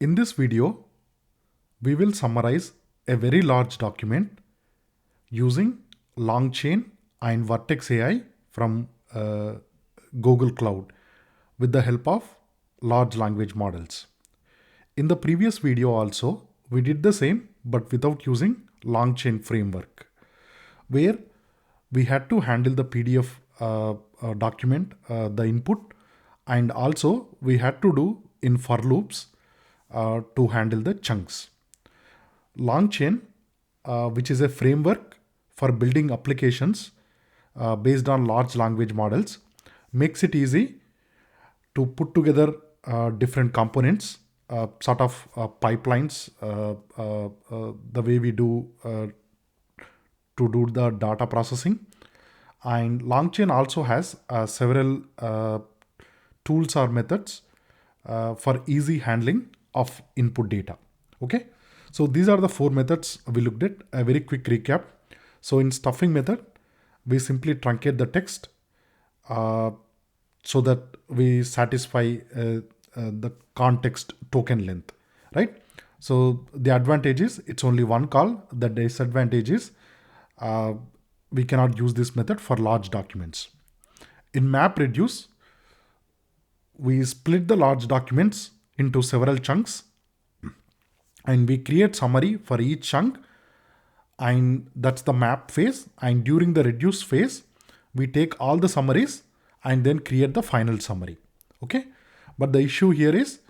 In this video, we will summarize a very large document using LangChain and Vertex AI from Google Cloud with the help of large language models. In the previous video also, we did the same but without using LangChain framework, where we had to handle the PDF document, the input, and also we had to do in for loops to handle the chunks. LangChain, which is a framework for building applications based on large language models, makes it easy to put together different components, sort of pipelines, the way we do to do the data processing. And LangChain also has several tools or methods for easy handling of input data. Okay, so these are the 4 methods we looked at. A very quick recap. So in stuffing method, we simply truncate the text so that we satisfy the context token length, right? So the advantage is it's only one call. The disadvantage is we cannot use this method for large documents. In MapReduce, we split the large documents into several chunks and we create summary for each chunk, and that's the map phase. And during the reduce phase, we take all the summaries and then create the final summary. Okay, but the issue here is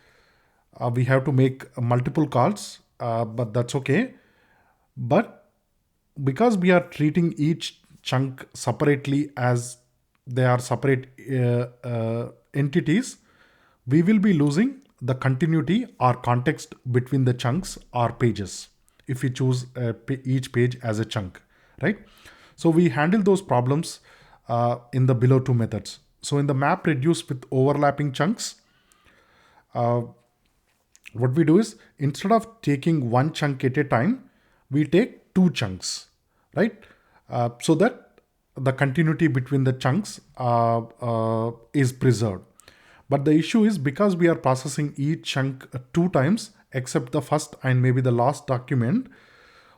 we have to make multiple calls, but that's okay. But because we are treating each chunk separately as they are separate entities, we will be losing the continuity or context between the chunks or pages if we choose each page as a chunk, right? So we handle those problems in the below 2 methods. So in the map reduce with overlapping chunks, what we do is instead of taking one chunk at a time, we take 2 chunks, right? So that the continuity between the chunks is preserved. But the issue is because we are processing each chunk 2 times, except the first and maybe the last document,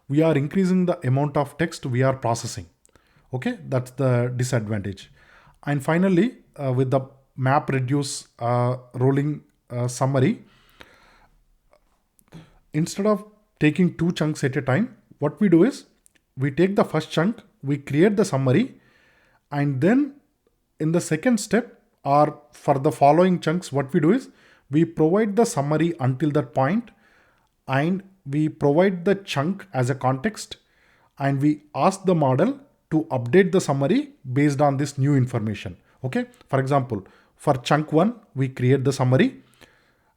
we are increasing the amount of text we are processing. Okay, that's the disadvantage. And finally, with the map reduce rolling summary, instead of taking 2 chunks at a time, what we do is we take the first chunk, we create the summary, and then in the second step or for the following chunks, what we do is we provide the summary until that point and we provide the chunk as a context and we ask the model to update the summary based on this new information. Okay, for example, for chunk 1, we create the summary.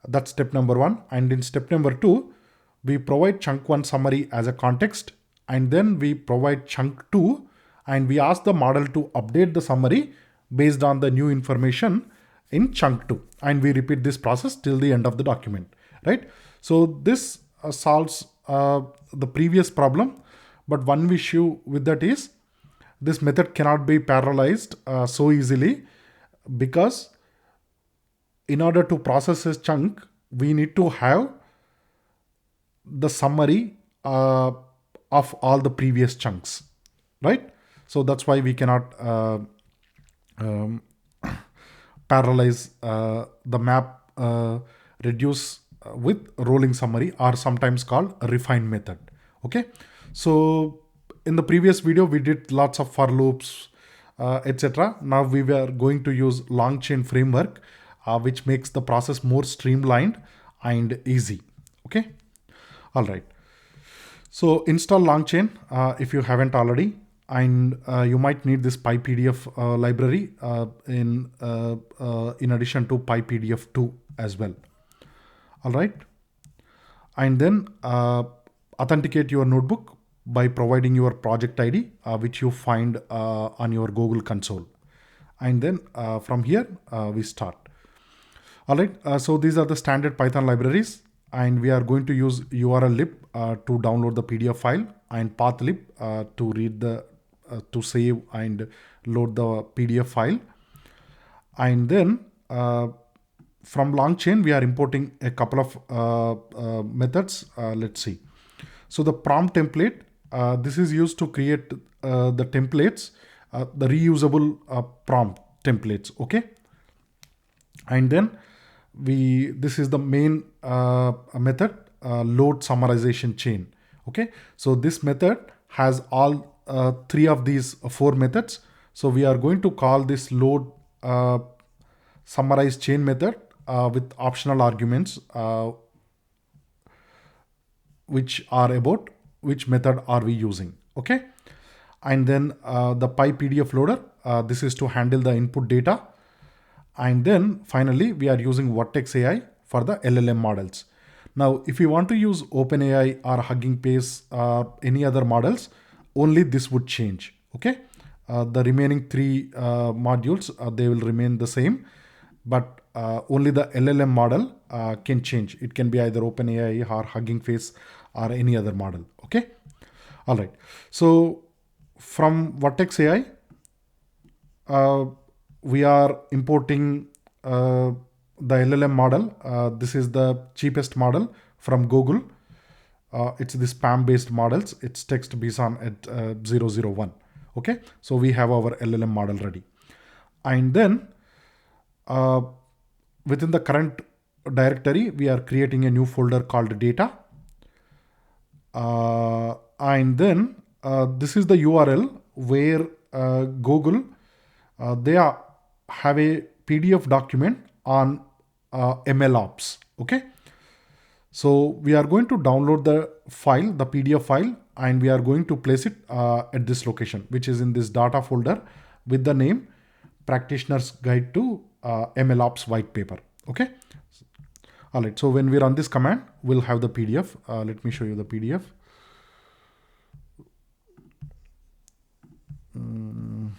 That's step number 1. And in step number 2, we provide chunk 1 summary as a context, and then we provide chunk 2 and we ask the model to update the summary based on the new information in chunk 2, and we repeat this process till the end of the document, right? So this solves the previous problem, but one issue with that is this method cannot be parallelized so easily, because in order to process a chunk, we need to have the summary of all the previous chunks, right? So that's why we cannot parallelize the map reduce with rolling summary, or sometimes called a refined method. Okay, so in the previous video we did lots of for loops, etc. Now we were going to use LangChain framework, which makes the process more streamlined and easy. Okay, all right. So install LangChain if you haven't already, and you might need this PyPDF library in addition to PyPDF2 as well. All right, and then authenticate your notebook by providing your project ID, which you find on your Google console, and then from here we start. All right, so these are the standard Python libraries, and we are going to use urllib to download the PDF file, and pathlib to read the to save and load the PDF file. And then from LangChain, we are importing a couple of methods. Let's see. So the prompt template, this is used to create the templates, the reusable prompt templates. Okay. And then this is the main method, load summarization chain. Okay. So this method has all three of these four methods. So we are going to call this load summarize chain method with optional arguments which are about which method are we using. Okay. And then the PyPDF loader, this is to handle the input data. And then finally, we are using Vertex AI for the LLM models. Now, if you want to use OpenAI or Hugging Face or any other models, only this would change. Okay. The remaining three modules, they will remain the same, but only the LLM model can change. It can be either OpenAI or Hugging Face or any other model. Okay. All right. So from Vertex AI, we are importing the LLM model. This is the cheapest model from Google. It's the spam based models. It's text BSON at 001. Okay. So we have our LLM model ready. And then within the current directory, we are creating a new folder called data. And then this is the URL where Google, they have a PDF document on MLOps. Okay. So we are going to download the file, the PDF file, and we are going to place it at this location, which is in this data folder with the name Practitioner's Guide to MLOps White Paper. Okay. All right. So when we run this command, we'll have the PDF. Let me show you the PDF. All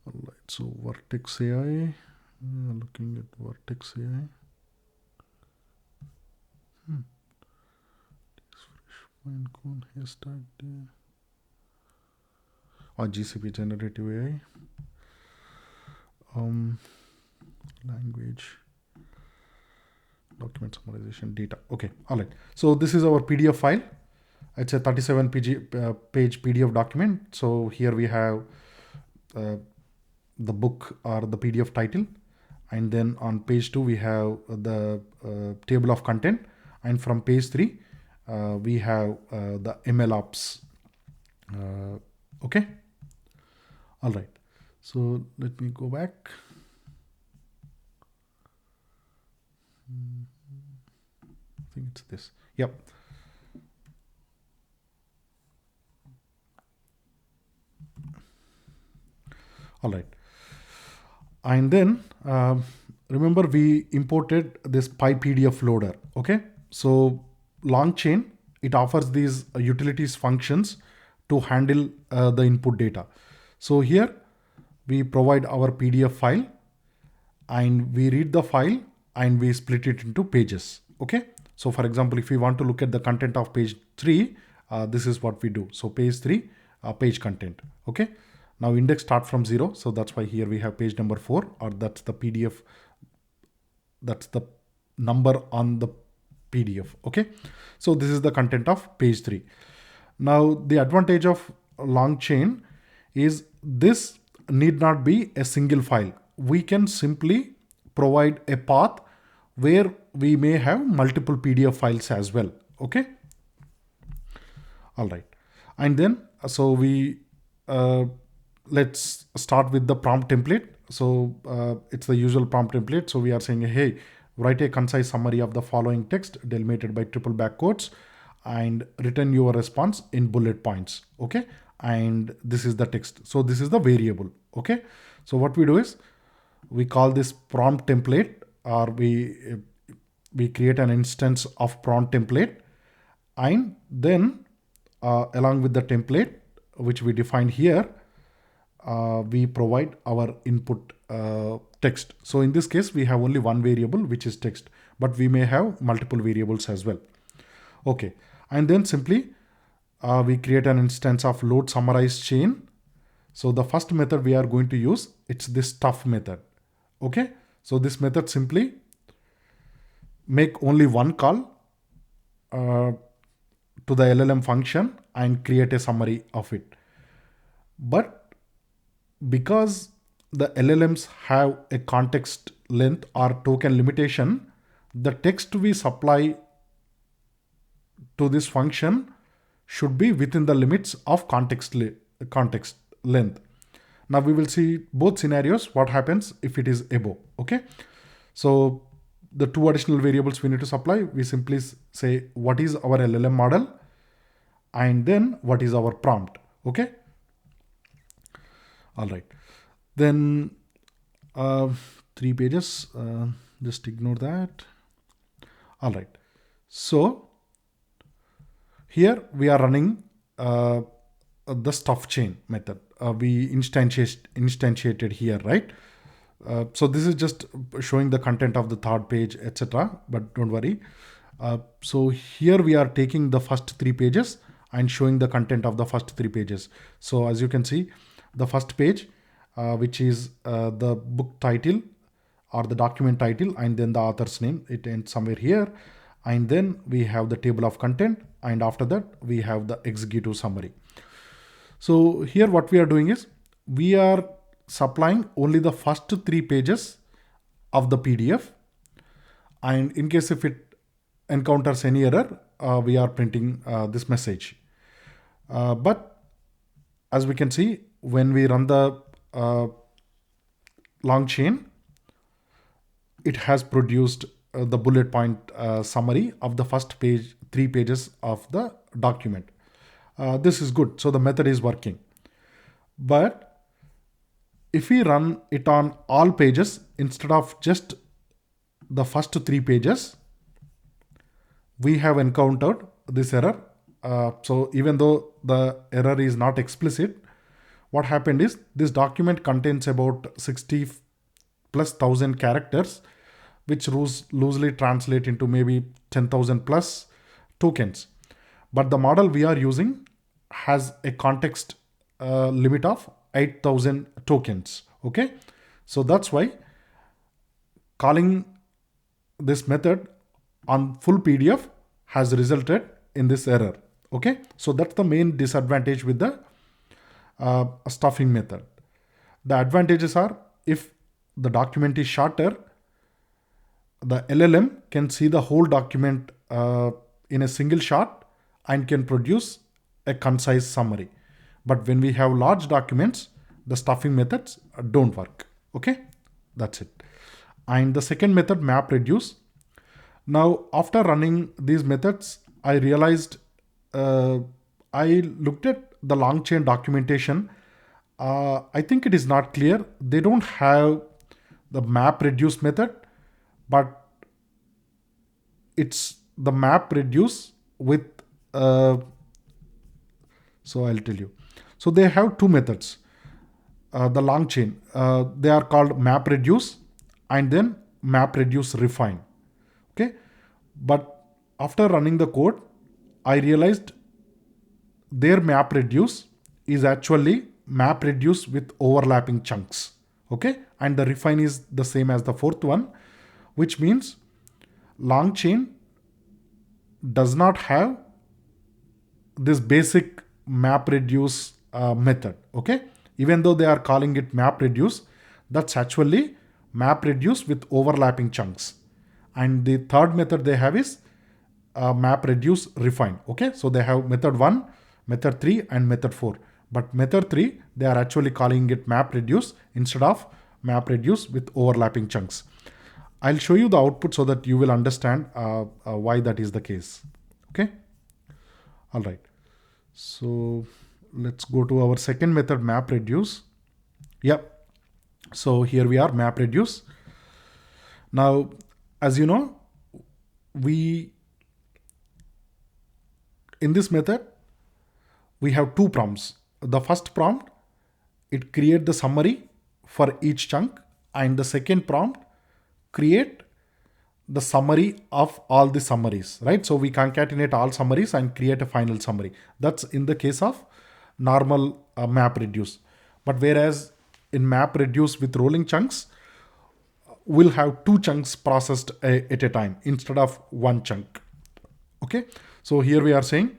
right. So Vertex AI, looking at Vertex AI. Or GCP generative AI. Language, document summarization, data. Okay. All right. So this is our PDF file. It's a 37 page PDF document. So here we have the book or the PDF title. And then on page 2, we have the table of content. And from page 3, we have the MLOps. Okay. All right. So let me go back. I think it's this. Yep. All right. And then remember we imported this PyPDF loader. Okay. So LangChain, it offers these utilities functions to handle the input data. So here we provide our PDF file and we read the file and we split it into pages. Okay. So for example, if we want to look at the content of page 3, this is what we do. So page 3, page content. Okay. Now index start from 0. So that's why here we have page number 4, or that's the PDF. That's the number on the PDF. Okay. So this is the content of page 3. Now the advantage of LangChain is this need not be a single file. We can simply provide a path where we may have multiple PDF files as well. Okay. All right. And then, so we, let's start with the prompt template. So it's the usual prompt template. So we are saying, hey, write a concise summary of the following text delimited by triple back quotes and return your response in bullet points. Okay. And this is the text. So this is the variable. Okay. So what we do is we call this prompt template, or we create an instance of prompt template, and then along with the template, which we defined here, we provide our input text. So in this case, we have only one variable, which is text, but we may have multiple variables as well. Okay. And then simply we create an instance of load summarize chain. So the first method we are going to use, it's this stuff method. Okay. So this method simply make only one call uh, to the LLM function and create a summary of it. But because the LLMs have a context length or token limitation, the text we supply to this function should be within the limits of context length. Now we will see both scenarios, what happens if it is above. Okay. So the two additional variables we need to supply, we simply say what is our LLM model and then what is our prompt. Okay. All right. Then 3 pages, just ignore that. All right. So here we are running the stuff chain method. We instantiated here, right? So this is just showing the content of the third page, etc. But don't worry. So here we are taking the first 3 pages and showing the content of the first 3 pages. So as you can see, the first page, which is the book title or the document title, and then the author's name, it ends somewhere here. And then we have the table of content, and after that we have the executive summary. So here what we are doing is we are supplying only the first 3 pages of the PDF, and in case if it encounters any error, we are printing this message. But as we can see, when we run the LangChain, it has produced the bullet point summary of the first 3 pages of the document. This is good. So the method is working. But if we run it on all pages instead of just the first 3 pages, we have encountered this error. So even though the error is not explicit, what happened is this document contains about 60 plus thousand characters, which loosely translate into maybe 10,000 plus tokens. But the model we are using has a context limit of 8,000 tokens. Okay. So that's why calling this method on full PDF has resulted in this error. Okay. So that's the main disadvantage with the stuffing method. The advantages are, if the document is shorter, the LLM can see the whole document in a single shot and can produce a concise summary. But when we have large documents, the stuffing methods don't work. Okay, that's it. And the second method, map reduce. Now, after running these methods, I realized I looked at the LangChain documentation. I think it is not clear. They don't have the map reduce method, but it's the map reduce with so I'll tell you. So they have 2 methods. The LangChain, they are called map reduce and then map reduce refine. Okay, but after running the code, I realized their map reduce is actually map reduce with overlapping chunks. Okay, and the refine is the same as the fourth one, which means LangChain does not have this basic map reduce method. Okay, even though they are calling it map reduce, that's actually map reduce with overlapping chunks. And the third method they have is map reduce refine. Okay, so they have method 1, method 3 and method 4. But method 3, they are actually calling it map reduce instead of map reduce with overlapping chunks. I'll show you the output so that you will understand why that is the case. Okay. All right. So let's go to our second method, map reduce. Yep. So here we are, map reduce. Now, as you know, in this method, we have 2 prompts. The first prompt, it create the summary for each chunk, and the second prompt, create the summary of all the summaries, right? So we concatenate all summaries and create a final summary. That's in the case of normal map reduce. But whereas in map reduce with rolling chunks, will have two chunks processed at a time instead of one chunk. Okay, so here we are saying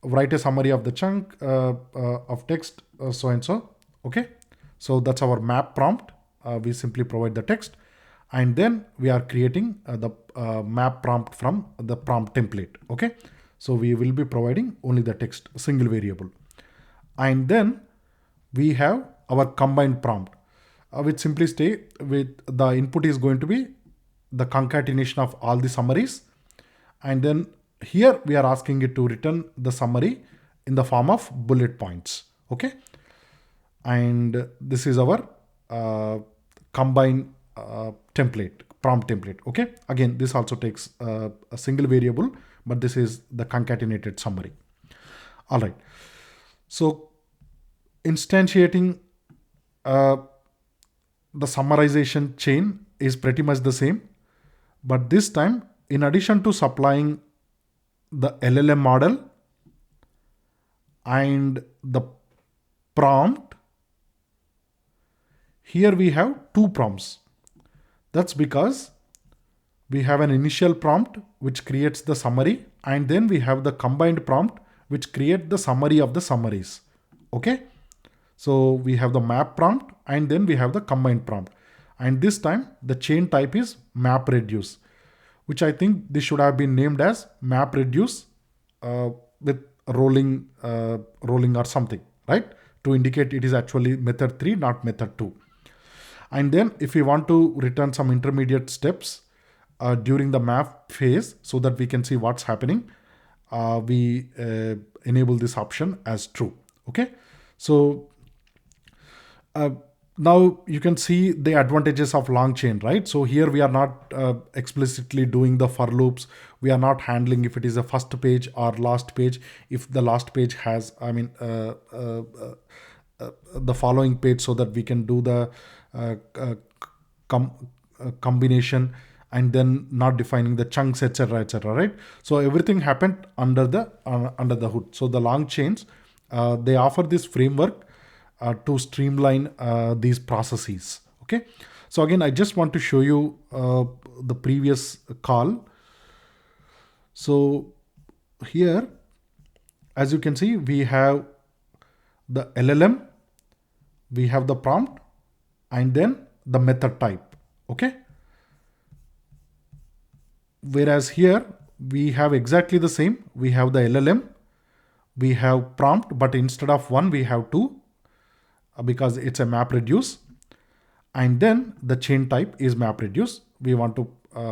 write a summary of the chunk of text so and so. Okay, so that's our map prompt. We simply provide the text, and then we are creating the map prompt from the prompt template. Okay, so we will be providing only the text, single variable, and then we have our combined prompt, which simply stay with the input is going to be the concatenation of all the summaries, and then here we are asking it to return the summary in the form of bullet points. Okay, and this is our combined template, prompt template. Okay, again this also takes a single variable, but this is the concatenated summary. All right, so instantiating the summarization chain is pretty much the same, but this time, in addition to supplying the LLM model and the prompt, here we have two prompts. That's because we have an initial prompt which creates the summary, and then we have the combined prompt which creates the summary of the summaries. Okay, so we have the map prompt and then we have the combined prompt, and this time the chain type is map reduce, which I think this should have been named as map reduce with rolling or something, right? To indicate it is actually method 3, not method 2. And then if we want to return some intermediate steps during the map phase so that we can see what's happening, we enable this option as true. Okay, so now you can see the advantages of LangChain, right? So here we are not explicitly doing the for loops. We are not handling if it is a first page or last page. If the last page has, the following page, so that we can do the combination, and then not defining the chunks, etc., right? So everything happened under the hood. So the LangChains, they offer this framework to streamline these processes. Okay, so again I just want to show you the previous call. So here, as you can see, we have the LLM, we have the prompt, and then the method type. Okay, whereas here we have exactly the same. We have the LLM, we have prompt, but instead of one we have two, because it's a map reduce, and then the chain type is map reduce. We want to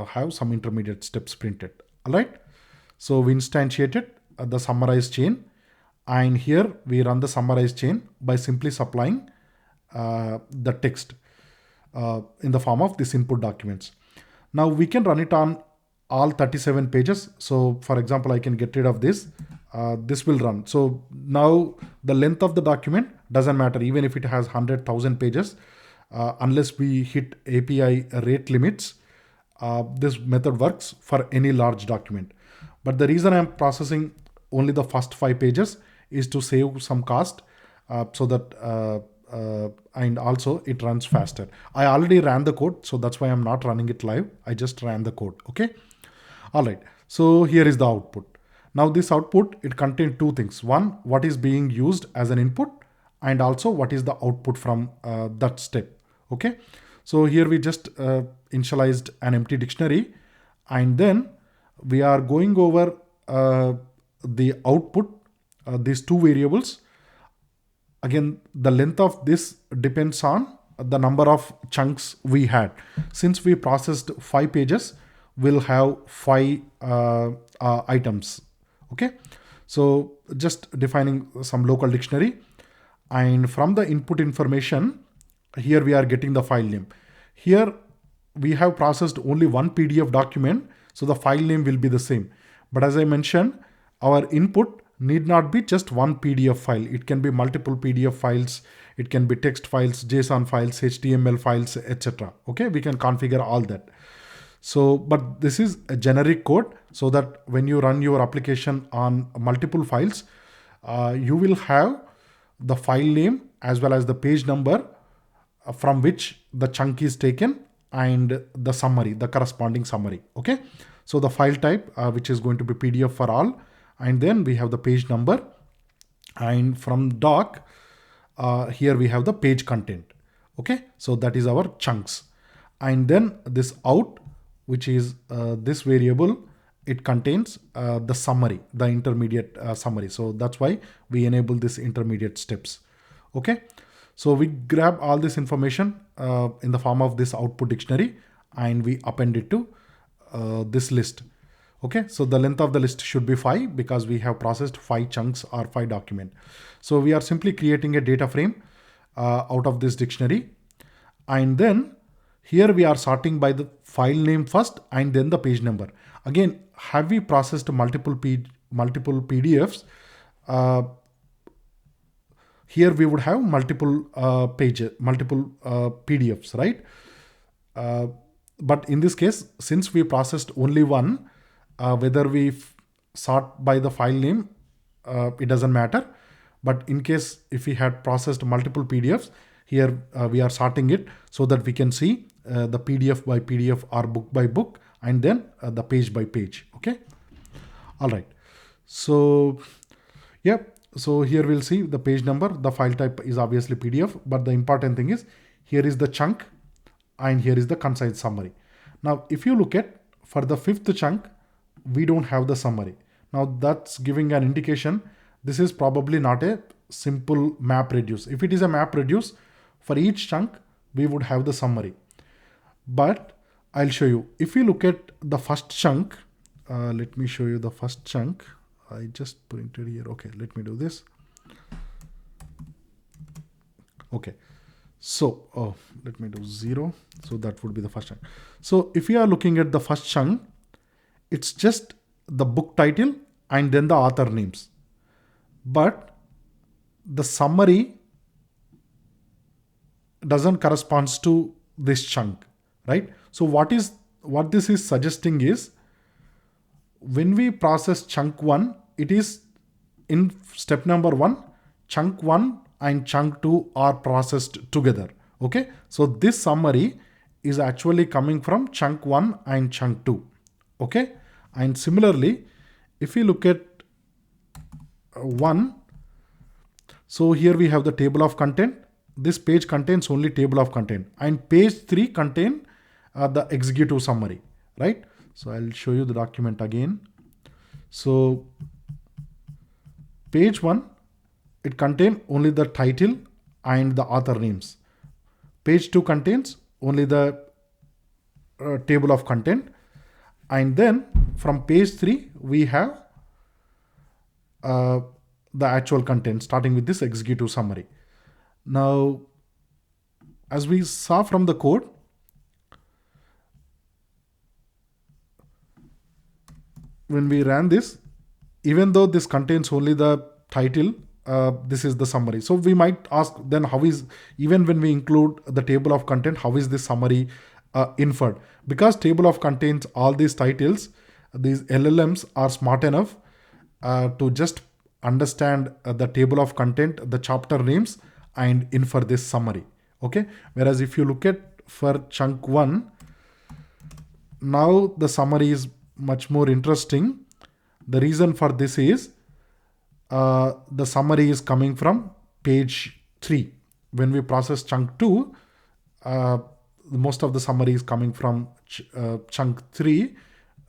have some intermediate steps printed. All right, so we instantiated the summarized chain, and here we run the summarized chain by simply supplying the text in the form of this input documents. Now we can run it on all 37 pages. So for example, I can get rid of this. This will run. So now the length of the document doesn't matter, even if it has 100,000 pages, unless we hit API rate limits. This method works for any large document. But the reason I'm processing only the first 5 pages is to save some cost, so that and also it runs faster. I already ran the code, so that's why I'm not running it live. I just ran the code. Okay. All right. So here is the output. Now this output, it contains two things. One, what is being used as an input, and also what is the output from that step. Okay. So here we just initialized an empty dictionary, and then we are going over the output, these two variables. Again, the length of this depends on the number of chunks we had. Since we processed 5 pages, we'll have 5 items. Okay, so just defining some local dictionary, and from the input information, here we are getting the file name. Here we have processed only one PDF document, so the file name will be the same. But as I mentioned, our input need not be just one PDF file. It can be multiple PDF files. It can be text files, JSON files, HTML files, etc. Okay, we can configure all that. So, but this is a generic code, so that when you run your application on multiple files, you will have the file name as well as the page number from which the chunk is taken, and the summary, the corresponding summary. Okay. So the file type, which is going to be PDF for all. And then we have the page number. And from doc, here we have the page content. Okay. So that is our chunks. And then this out, which is this variable, it contains the summary, the intermediate summary. So that's why we enable this intermediate steps. Okay. So we grab all this information in the form of this output dictionary, and we append it to this list. Okay, so the length of the list should be 5 because we have processed 5 chunks or 5 document. So we are simply creating a data frame out of this dictionary. And then here we are sorting by the file name first and then the page number. Again, have we processed multiple PDFs? Here we would have multiple PDFs, right? But in this case, since we processed only one, whether we sort by the file name, it doesn't matter. But in case if we had processed multiple PDFs, here we are sorting it so that we can see the PDF by PDF or book by book, and then the page by page. Okay. All right. So yeah. So here we'll see the page number. The file type is obviously PDF, but the important thing is here is the chunk and here is the concise summary. Now, if you look at for the 5th chunk, we don't have the summary. Now that's giving an indication this is probably not a simple map reduce. If it is a map reduce, for each chunk, we would have the summary. But I'll show you. If you look at the first chunk, let me show you the first chunk. I just printed here. Okay, let me do this. Okay. So let me do 0. So that would be the first chunk. So if you are looking at the first chunk, it's just the book title and then the author names. But the summary doesn't correspond to this chunk, right? So what this is suggesting is when we process chunk 1, it is in step number 1, chunk 1 and chunk 2 are processed together. Okay. So this summary is actually coming from chunk 1 and chunk 2. Okay. And similarly, if we look at 1, so here we have the table of content. This page contains only table of content, and page 3 contain the executive summary, right? So I'll show you the document again. So page 1, it contains only the title and the author names. Page 2 contains only the table of content. And then from page 3, we have the actual content starting with this executive summary. Now, as we saw from the code, when we ran this, even though this contains only the title, this is the summary. So we might ask then how is, even when we include the table of content, how is this summary inferred? Because table of contains all these titles, these LLMs are smart enough to just understand the table of content, the chapter names, and infer this summary. Okay. Whereas if you look at for chunk 1, now the summary is much more interesting. The reason for this is the summary is coming from page 3. When we process chunk 2, most of the summary is coming from chunk 3,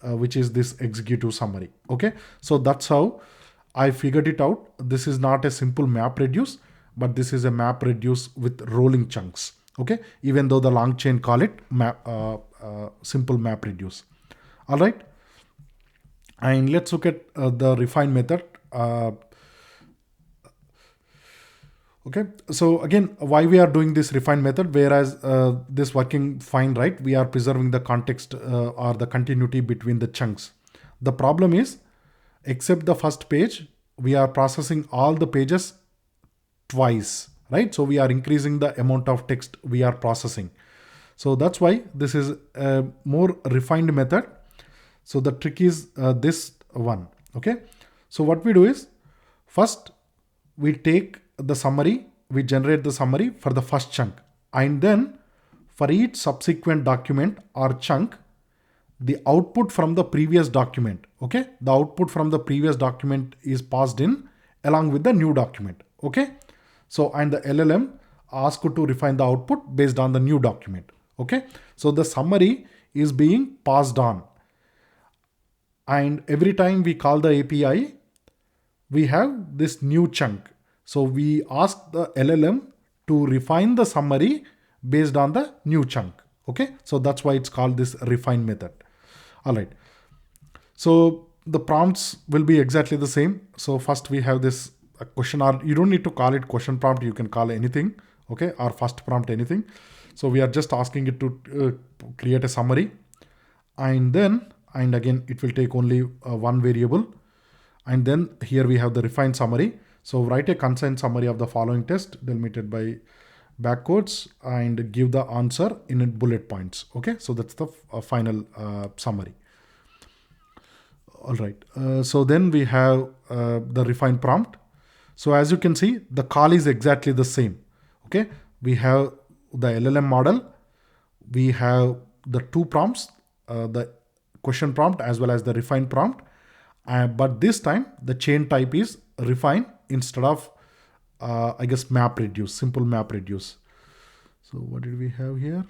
which is this executive summary. Okay. So that's how I figured it out. This is not a simple map reduce, but this is a map reduce with rolling chunks. Okay. Even though the LangChain call it simple map reduce. All right. And let's look at the refine method. Okay. So again, why we are doing this refine method, whereas this working fine, right? We are preserving the context or the continuity between the chunks. The problem is, except the first page, we are processing all the pages twice, right? So we are increasing the amount of text we are processing. So that's why this is a more refined method. So the trick is this one. Okay. So what we do is, first we take the summary, we generate the summary for the first chunk, and then for each subsequent document or chunk, the output from the previous document. Okay, the output from the previous document is passed in along with the new document. Okay, so and the LLM asked to refine the output based on the new document. Okay, so the summary is being passed on, and every time we call the API, we have this new chunk. So we ask the LLM to refine the summary based on the new chunk. Okay, so that's why it's called this refine method. All right. So the prompts will be exactly the same. So first we have this question, or you don't need to call it question prompt. You can call anything. Okay, or first prompt anything. So we are just asking it to create a summary, and again it will take only one variable. And then here we have the refined summary. So write a concise summary of the following test delimited by backcodes and give the answer in bullet points. Okay, so that's the final summary. All right. So then we have the refined prompt. So as you can see, the call is exactly the same. Okay, we have the LLM model. We have the two prompts, the question prompt as well as the refined prompt. But this time the chain type is refine instead of, I guess, map reduce, simple map reduce. So what did we have here?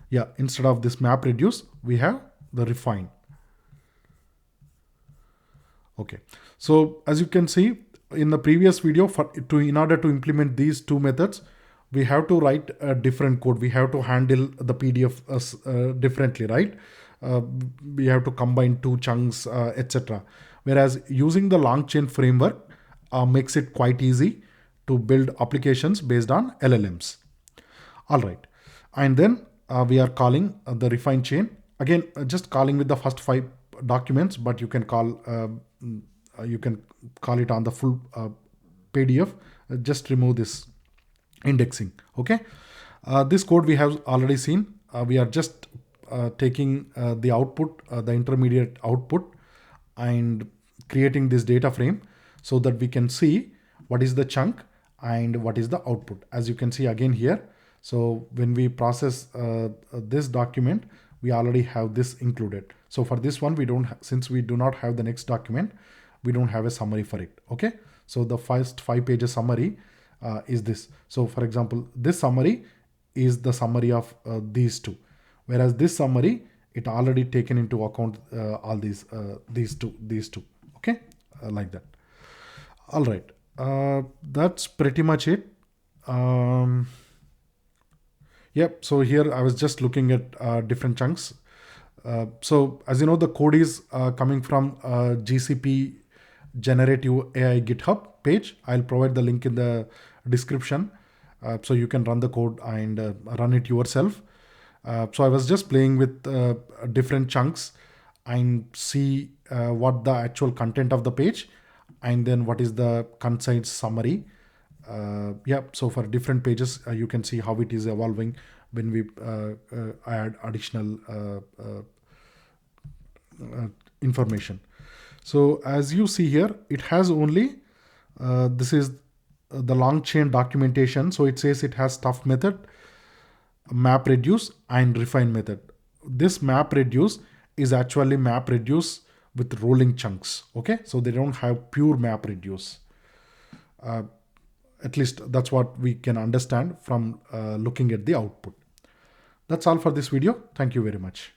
Yeah, instead of this map reduce, we have the refine. Okay, so as you can see in the previous video, in order to implement these two methods, we have to write a different code. We have to handle the PDF differently, right? We have to combine two chunks, etc. Whereas using the LangChain framework makes it quite easy to build applications based on LLMs. All right, and then we are calling the refine chain again, just calling with the first 5 documents, but you can call it on the full PDF. Just remove this indexing. Okay, this code we have already seen. We are just taking the output, the intermediate output, and creating this data frame so that we can see what is the chunk and what is the output. As you can see again here, so when we process this document, we already have this included. So for this one, we don't since we do not have the next document, we don't have a summary for it. Okay, so the first 5 pages summary is this. So for example, this summary is the summary of these two, whereas this summary, it already taken into account all these two. Okay, like that. All right, that's pretty much it. Yep, so here I was just looking at different chunks. So as you know, the code is coming from GCP generative AI GitHub page. I'll provide the link in the description, so you can run the code and run it yourself. So I was just playing with different chunks and see what the actual content of the page, and then what is the concise summary. So for different pages, you can see how it is evolving when we add additional information. So as you see here, it has only this is the LangChain documentation. So it says it has stuff method, map reduce, and refine method. This map reduce is actually map reduce with rolling chunks. Okay, so they don't have pure map reduce. At least that's what we can understand from looking at the output. That's all for this video. Thank you very much.